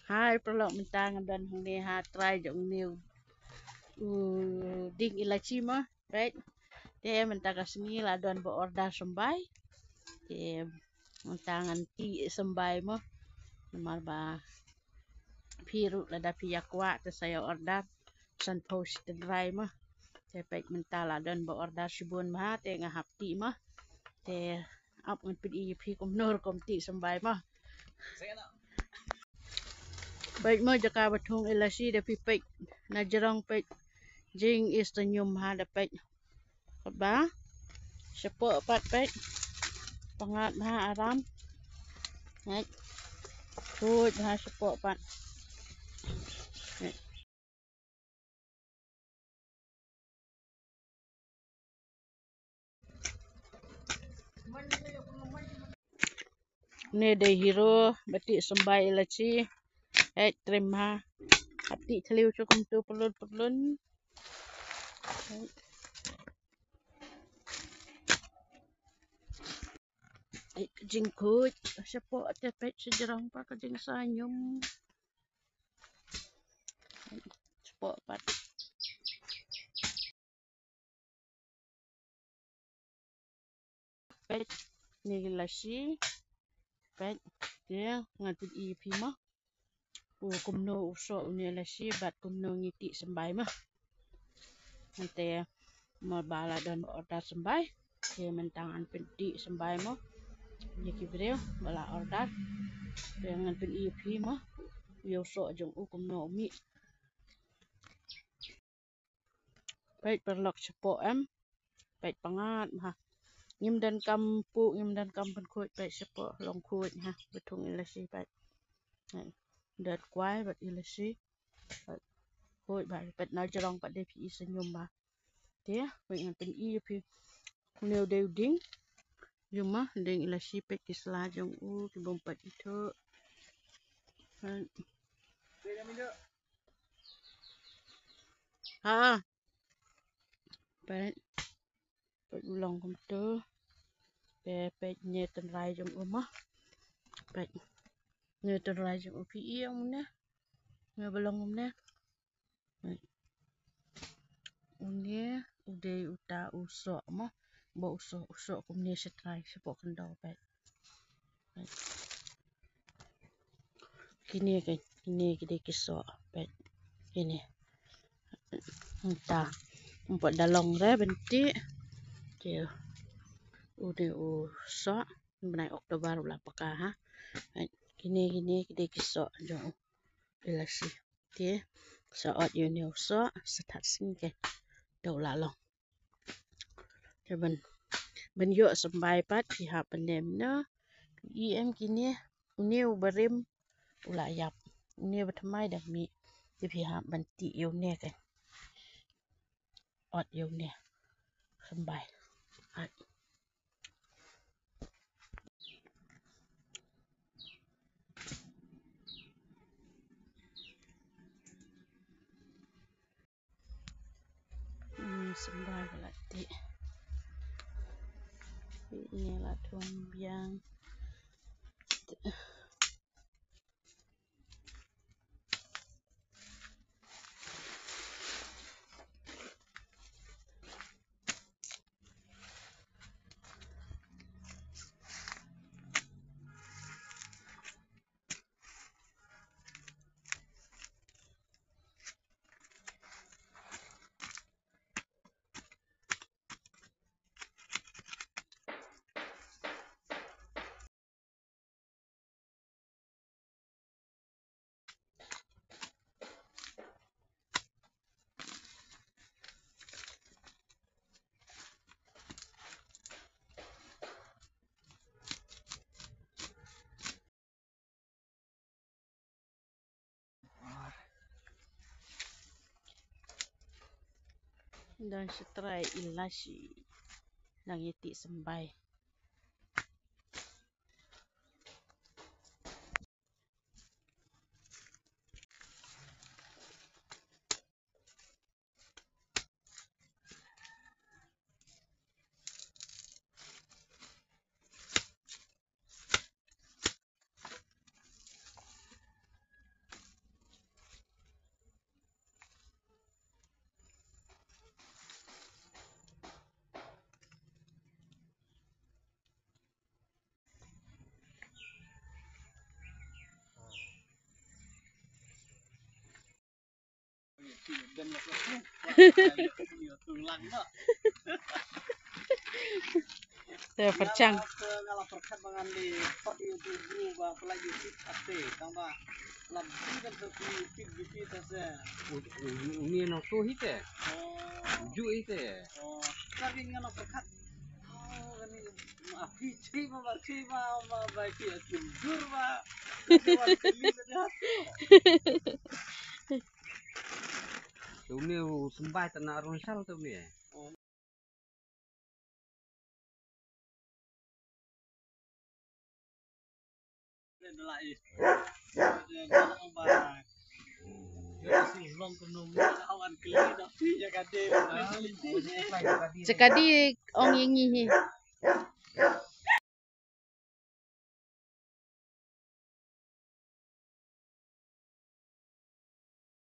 Hai perlok mentang dan huni ha try jong new ding ilachi mah right te mentang kasni la don bo order sembai te mentangan ti sembai mah nomor ba piru la da piyakwa te saya order san post te dry mah te pek mentala don bo order sibun mah te ngahap ti mah te up ngan pidi pi kom nur kom ti sembai mah baik mo jaka batung ilasi da pipek na jerong pek jing istanyum ha da pek ba sepo pat pek pangat ha aram ngai tuj ha sepo pat ne de hero batik sembai ilaci trim ha hati celiu cukum tu pelun jing kuj sepo te pek sejerong pa ka jing sanyum sepo pat pek ni ilaci pek dia ngatin ip mah kumno uso ni ilaci bat kumno ngiti sembai mah nanti mau bala don order sembai dia mentangan penti sembai mah ni kibreo bala order dengan pen ip mah yo so jong kumno mi baik perlok sepo baik pangat ha ngim dan kampu ngim dan kampen kuat baik sepo long kuat ha betung ilasi baik dat kuai bat ilasi kuat baik bat na jerong bat depi senyum ba dia baik ngan pen ip neu deu ding Juma ding ilasi pek kisla jong kibompat itu ha baik ulang komputer pek nyeten rai jong rumah pek nyeten rai jong upi yang mana belum mana unia udah uta usok mah bo usok kumni setrai sepok kendau pek kini kita kisok pek ini entah empat dalong re benti dia udah usok benai Oktober ulah peka ha kini kita kisok jong ilasi dia saat ini usok setat singke dau lalong ben yo sembai pat pihak penem na em kini uni uberim ulah yap uni bertemai dah mi di pihak benti yo ne kan ot yo ne sembai sembai belati ini lah tumbiang dan setrai ilasi nang iti sembai Dan tulang tak. Teh percang. Ngalah perkat bangan di pot itu berubah apalagi fit ate tambah lebih kan tapi fit fit ase. Ini no tuh hite. Oh. Ju hite. Oh. Tapi ngalah perkat. Oh ini api cima baik ya jujur mah. Dewan keli saja. Tuh ni sembah tanah ronsal tuh ni. Sekadi ong yengi.